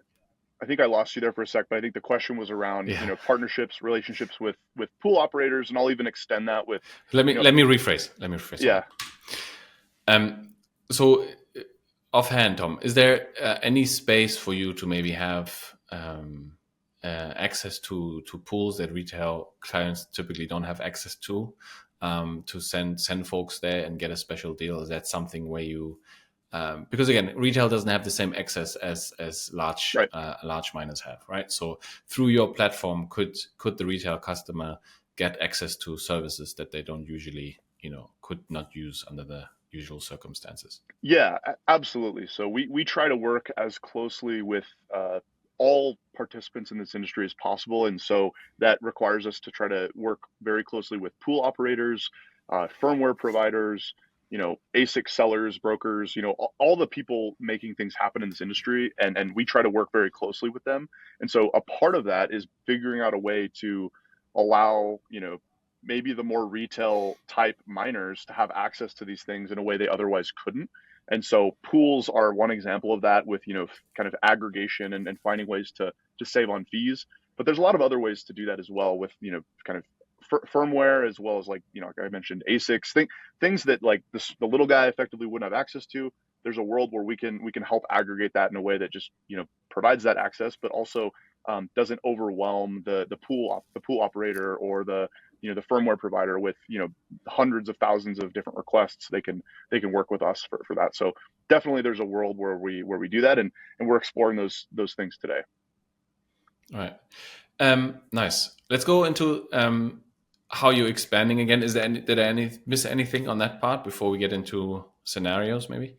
lost you there for a sec, but I think the question was around, Yeah. partnerships, relationships with pool operators, and I'll even extend that with, Let me you know, let me rephrase. Let me rephrase. Sorry. yeah. So, offhand, Tom, is there any space for you to maybe have access to pools that retail clients typically don't have access to send folks there and get a special deal? Is that something where you because again, retail doesn't have the same access as Right. large miners have, right? So through your platform, could the retail customer get access to services that they don't usually, could not use under the usual circumstances? Yeah, absolutely. So we try to work as closely with all participants in this industry as possible, and so that requires us to try to work very closely with pool operators, firmware providers, ASIC sellers, brokers, all the people making things happen in this industry, and we try to work very closely with them. And so a part of that is figuring out a way to allow, maybe the more retail type miners to have access to these things in a way they otherwise couldn't. And so pools are one example of that, with, kind of aggregation and finding ways to save on fees. But there's a lot of other ways to do that as well, with, kind of firmware, as well as, like, like I mentioned, ASICs, things that, like, the little guy effectively wouldn't have access to. There's a world where we can help aggregate that in a way that just, provides that access, but also doesn't overwhelm the pool operator, or the firmware provider with, hundreds of thousands of different requests. They can work with us for that. So definitely there's a world where we do that, and we're exploring those things today. All right. Nice. Let's go into how you're expanding again. Did I miss anything on that part before we get into scenarios, maybe?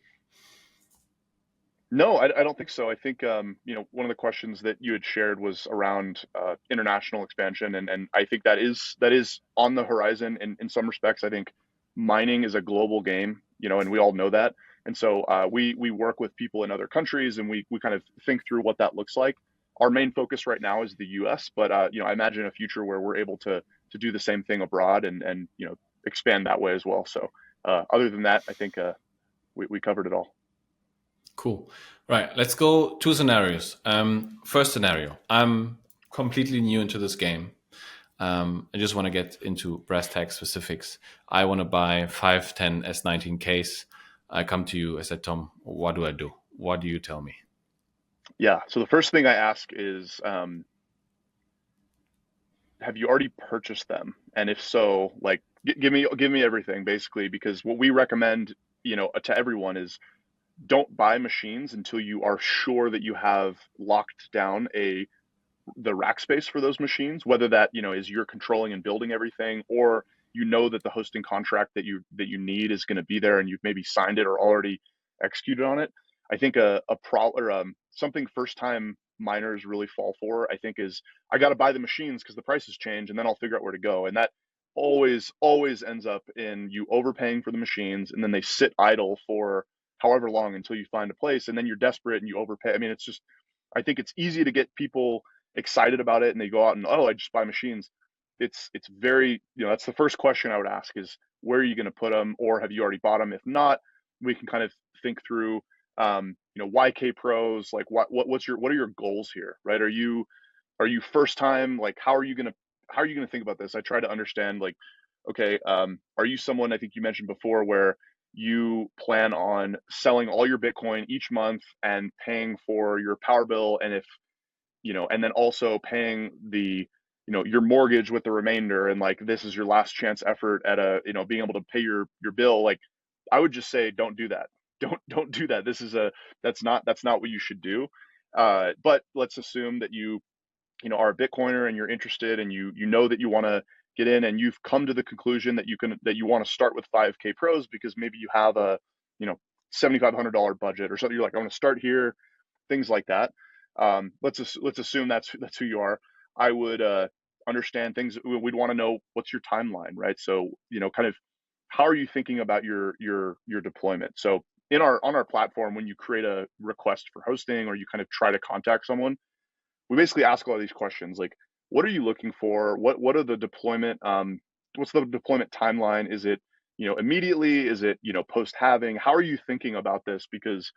No, I don't think so. I think, one of the questions that you had shared was around international expansion, and I think that is on the horizon. In some respects, I think mining is a global game, and we all know that. And so we work with people in other countries, and we kind of think through what that looks like. Our main focus right now is the U.S., but I imagine a future where we're able to do the same thing abroad, and expand that way as well. So other than that, I think we covered it all. Cool. Right. Let's go two scenarios. First scenario: I'm completely new into this game. I just want to get into brass tack specifics. I want to buy 510 S19Ks. I come to you. I said, Tom, what do I do? What do you tell me? Yeah. So the first thing I ask is, have you already purchased them? And if so, like, give me everything, basically, because what we recommend, to everyone is, don't buy machines until you are sure that you have locked down the rack space for those machines, whether that, is you're controlling and building everything, or that the hosting contract that you need is going to be there, and you've maybe signed it or already executed on it. I think something first time miners really fall for, I think, is, I got to buy the machines because the prices change, and then I'll figure out where to go. And that always ends up in you overpaying for the machines, and then they sit idle for however long until you find a place, and then you're desperate and you overpay. I mean, it's just, I think it's easy to get people excited about it, and they go out and, oh, I just buy machines. It's very, that's the first question I would ask, is, where are you going to put them, or have you already bought them? If not, we can kind of think through, YK pros, like, what are your goals here, right? Are you first time, like, how are you going to think about this? I try to understand, like, okay, are you someone, I think you mentioned before, where you plan on selling all your Bitcoin each month and paying for your power bill, and if and then also paying your mortgage with the remainder, and, like, this is your last chance effort at being able to pay your bill. Like, I would just say, don't do that. Don't do that. That's not what you should do. But let's assume that you are a Bitcoiner, and you're interested, and you know that you want to get in and you've come to the conclusion that you want to start with 5K pros because maybe you have a, $7,500 budget or something. You're like, I want to start here, things like that. Let's assume that's who you are. I would understand things. We'd want to know what's your timeline, right? So, kind of how are you thinking about your deployment? So on our platform, when you create a request for hosting or you kind of try to contact someone, we basically ask all these questions like, what are you looking for? What are the deployment? What's the deployment timeline? Is it, immediately? Is it, post-halving? How are you thinking about this? Because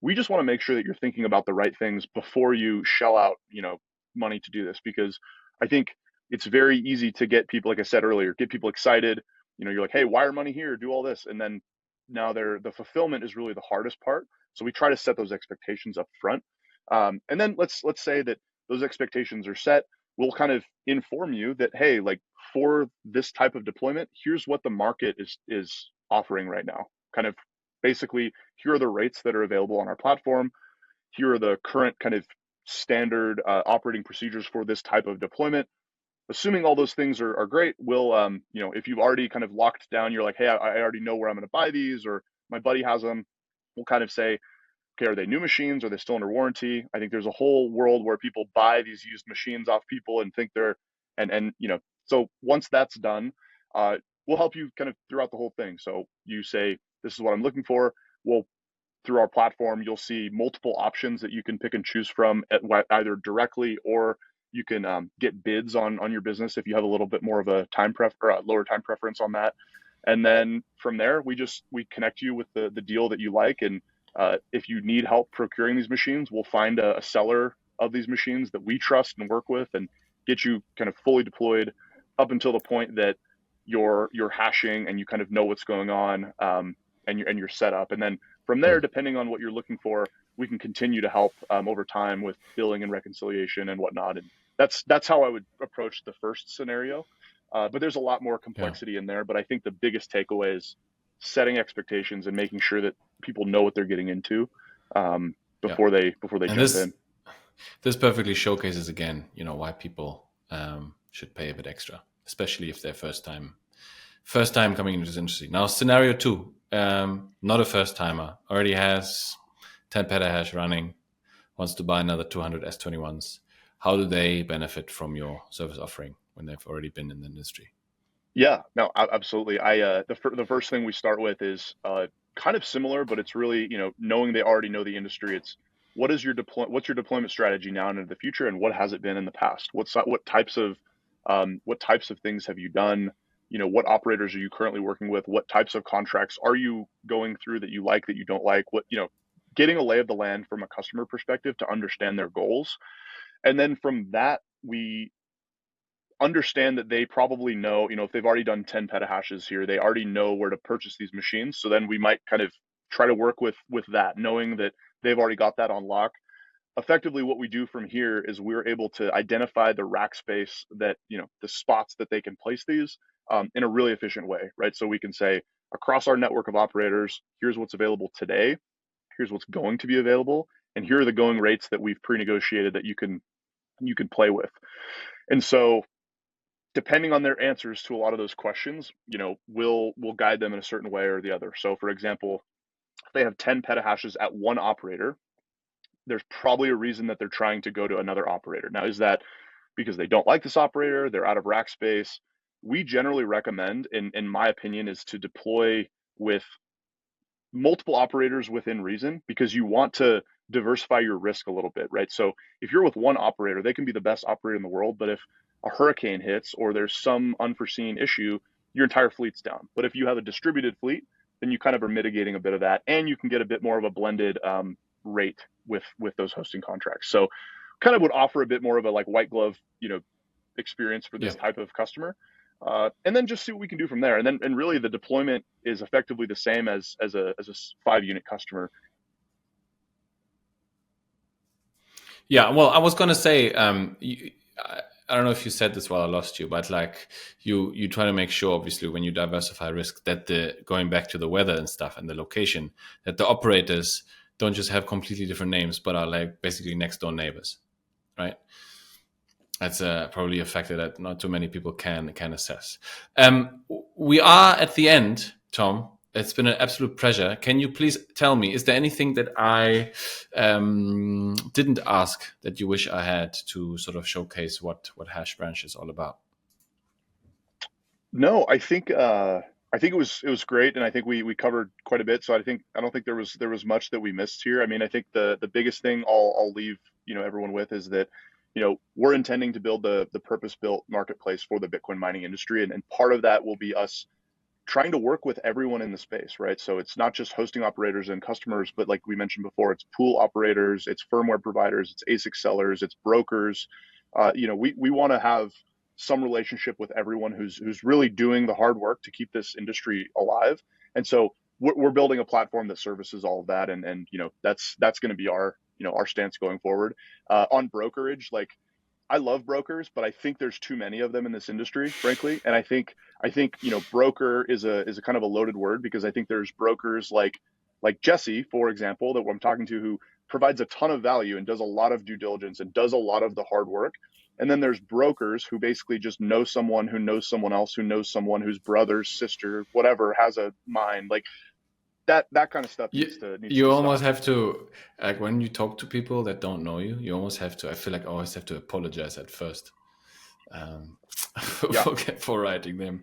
we just want to make sure that you're thinking about the right things before you shell out, money to do this. Because I think it's very easy to get people, like I said earlier, get people excited. You're like, hey, wire money here, do all this, and then now the fulfillment is really the hardest part. So we try to set those expectations up front. And then let's say that those expectations are set. We'll kind of inform you that, hey, like for this type of deployment, here's what the market is offering right now. Kind of basically, here are the rates that are available on our platform. Here are the current kind of standard operating procedures for this type of deployment. Assuming all those things are great, we'll, if you've already kind of locked down, you're like, hey, I already know where I'm going to buy these, or my buddy has them. We'll kind of say, okay, are they new machines? Are they still under warranty? I think there's a whole world where people buy these used machines off people and think they're, so once that's done, we'll help you kind of throughout the whole thing. So you say, this is what I'm looking for. Well, through our platform, you'll see multiple options that you can pick and choose from either directly, or you can get bids on your business if you have a little bit more of a lower time preference on that. And then from there, we connect you with the deal that you like. And if you need help procuring these machines, we'll find a seller of these machines that we trust and work with and get you kind of fully deployed up until the point that you're hashing and you kind of know what's going on, and you're set up. And then from there, depending on what you're looking for, we can continue to help over time with billing and reconciliation and whatnot. And that's how I would approach the first scenario. But there's a lot more complexity in there. But I think the biggest takeaway is setting expectations and making sure that people know what they're getting into before they jump in. This perfectly showcases again, why people should pay a bit extra, especially if they're first time coming into this industry. Now, scenario 2, not a first timer, already has 10 petahash running, wants to buy another 200 S21s. How do they benefit from your service offering when they've already been in the industry? Yeah, no, absolutely. The first thing we start with is kind of similar, but it's really, knowing they already know the industry. It's what's your deployment strategy now and into the future, and what has it been in the past? What types of things have you done? What operators are you currently working with? What types of contracts are you going through that you like, that you don't like? Getting a lay of the land from a customer perspective to understand their goals. And then from that, we understand that they probably know, if they've already done 10 petahashes here, they already know where to purchase these machines. So then we might kind of try to work with that, knowing that they've already got that on lock. Effectively, what we do from here is we're able to identify the rack space that, the spots that they can place these in a really efficient way, right? So we can say, across our network of operators, here's what's available today, here's what's going to be available, and here are the going rates that we've pre-negotiated that you can play with. And so depending on their answers to a lot of those questions, we'll guide them in a certain way or the other. So for example, if they have 10 petahashes at one operator, there's probably a reason that they're trying to go to another operator. Now, is that because they don't like this operator, they're out of rack space? We generally recommend, in my opinion, is to deploy with multiple operators within reason, because you want to diversify your risk a little bit, right? So if you're with one operator, they can be the best operator in the world, but if a hurricane hits or there's some unforeseen issue, your entire fleet's down. But if you have a distributed fleet, then you kind of are mitigating a bit of that, and you can get a bit more of a blended rate with those hosting contracts. So kind of would offer a bit more of a like white glove, experience for this type of customer. And then just see what we can do from there. And really the deployment is effectively the same as a 5-unit customer. Yeah, well, I was going to say, I don't know if you said this while I lost you, but like you try to make sure, obviously, when you diversify risk, that going back to the weather and stuff and the location, that the operators don't just have completely different names, but are like basically next door neighbors, right? That's probably a factor that not too many people can assess. We are at the end, Tom. It's been an absolute pleasure. Can you please tell me, is there anything that I didn't ask that you wish I had to sort of showcase what Hashbranch is all about? No, I think it was great, and I think we covered quite a bit. So I don't think there was much that we missed here. I mean, I think the biggest thing I'll leave everyone with is that we're intending to build the purpose built marketplace for the Bitcoin mining industry, and part of that will be us trying to work with everyone in the space, right? So it's not just hosting operators and customers, but like we mentioned before, it's pool operators, it's firmware providers, it's ASIC sellers, it's brokers. We want to have some relationship with everyone who's really doing the hard work to keep this industry alive. And so we're building a platform that services all of that, and that's going to be our stance going forward on brokerage. Like, I love brokers, but I think there's too many of them in this industry, frankly. And I think broker is a kind of a loaded word, because I think there's brokers like Jesse, for example, that I'm talking to, who provides a ton of value and does a lot of due diligence and does a lot of the hard work. And then there's brokers who basically just know someone who knows someone else who knows someone whose brother, sister, whatever, has a mine. Like, that kind of stuff You, needs you to almost stop. have to, like, when you talk to people that don't know you, you almost have to, I feel like I always have to apologize at first, um, Yeah. for writing them,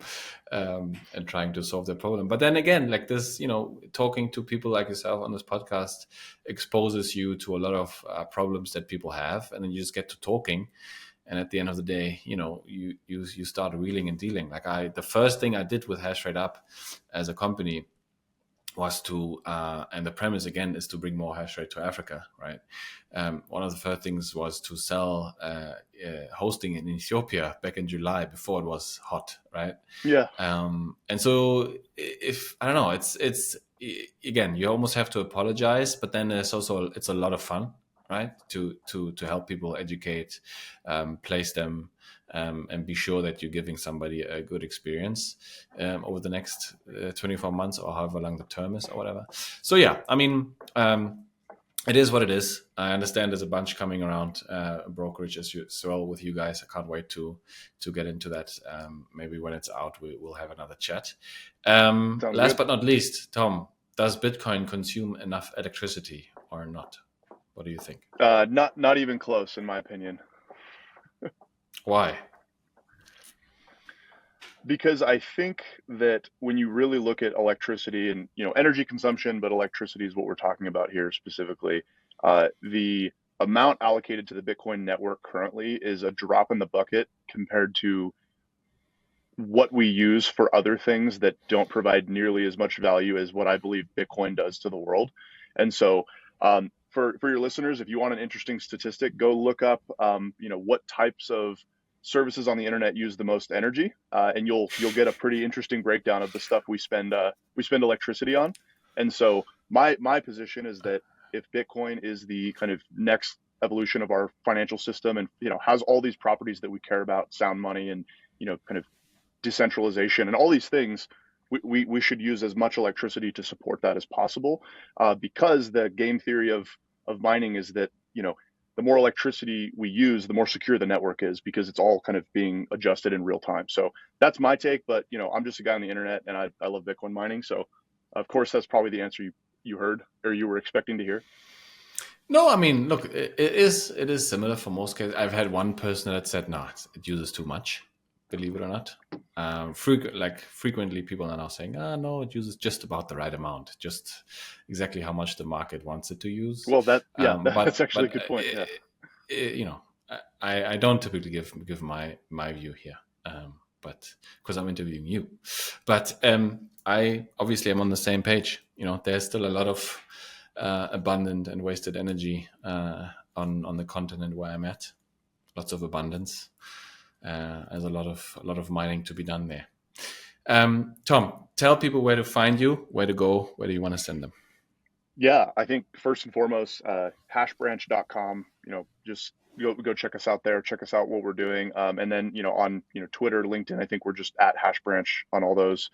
and trying to solve their problem. But then again, like this, talking to people like yourself on this podcast exposes you to a lot of problems that people have, and then you just get to talking. And at the end of the day, you start wheeling and dealing. Like the first thing I did with Hashrate Up as a company was to, and the premise again is to bring more hash rate to Africa, right? One of the first things was to sell hosting in Ethiopia back in July before it was hot, right? Yeah. And so, if I don't know, it's again, you almost have to apologize, but then it's a lot of fun, right? To help people educate, place them, and be sure that you're giving somebody a good experience over the next 24 months or however long the term is or whatever. So yeah, I mean, it is what it is. I understand there's a bunch coming around brokerage as well with you guys. I can't wait to get into that. Maybe when it's out, we'll have another chat. Sounds Last good. but not least, Tom, does Bitcoin consume enough electricity or not? What do you think? Not even close, in my opinion. Why? Because I think that when you really look at electricity and energy consumption, but electricity is what we're talking about here specifically, the amount allocated to the Bitcoin network currently is a drop in the bucket compared to what we use for other things that don't provide nearly as much value as what I believe Bitcoin does to the world. And so, for your listeners, if you want an interesting statistic, go look up, what types of services on the internet use the most energy, and you'll get a pretty interesting breakdown of the stuff we spend electricity on. And so, my position is that if Bitcoin is the kind of next evolution of our financial system, and has all these properties that we care about, sound money, and kind of decentralization and all these things, we should use as much electricity to support that as possible, because the game theory of mining is that the more electricity we use, the more secure the network is, because it's all kind of being adjusted in real time. So that's my take, but I'm just a guy on the internet, and I love Bitcoin mining. So of course that's probably the answer you heard, or you were expecting to hear. No, I mean, look, it is similar for most cases. I've had one person that said, "No, it uses too much." Believe it or not, frequently people are now saying, "Ah, no, it uses just about the right amount, just exactly how much the market wants it to use." Well, yeah, that's But actually a good point. Yeah. you know, I don't typically give my view here, but because I'm interviewing you, but I obviously am on the same page. There's still a lot of abundant and wasted energy on the continent where I'm at. Lots of abundance. There's a lot of mining to be done there. Tom, tell people where to find you, where to go, where do you want to send them? Yeah, I think first and foremost, hashbranch.com, just go check us out there, check us out what we're doing. And then, on, Twitter, LinkedIn, I think we're just at Hashbranch on all those.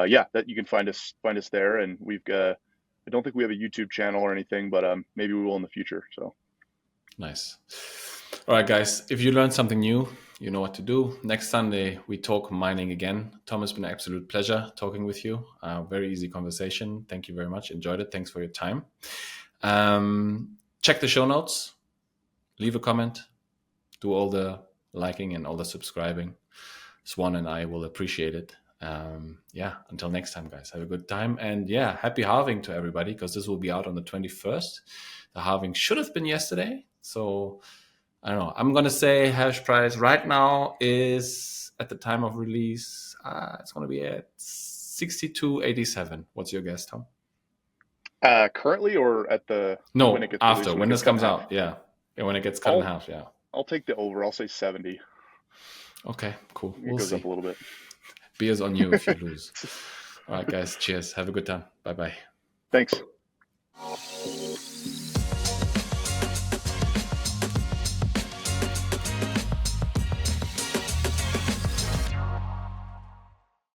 Yeah, that you can find us there. And I don't think we have a YouTube channel or anything, but maybe we will in the future. So Nice. All right, guys, if you learned something new, you know what to do. Next Sunday, we talk mining again. Tom, it's been an absolute pleasure talking with you. Very easy conversation. Thank you very much. Enjoyed it. Thanks for your time. Check the show notes. Leave a comment. Do all the liking and all the subscribing. Swan and I will appreciate it. Until next time, guys, have a good time. And happy halving to everybody, because this will be out on the 21st. The halving should have been yesterday. So I don't know. I'm going to say hash price right now is, at the time of release, it's going to be at 62.87. What's your guess, Tom? Currently, or at the when No, it gets after, released, when it this gets cut in comes half? out. Yeah, when it gets cut in half. Yeah. I'll take the over. I'll say 70. Okay, cool. It We'll goes see. up a little bit. Beers on you if you lose. All right, guys. Cheers. Have a good time. Bye-bye. Thanks.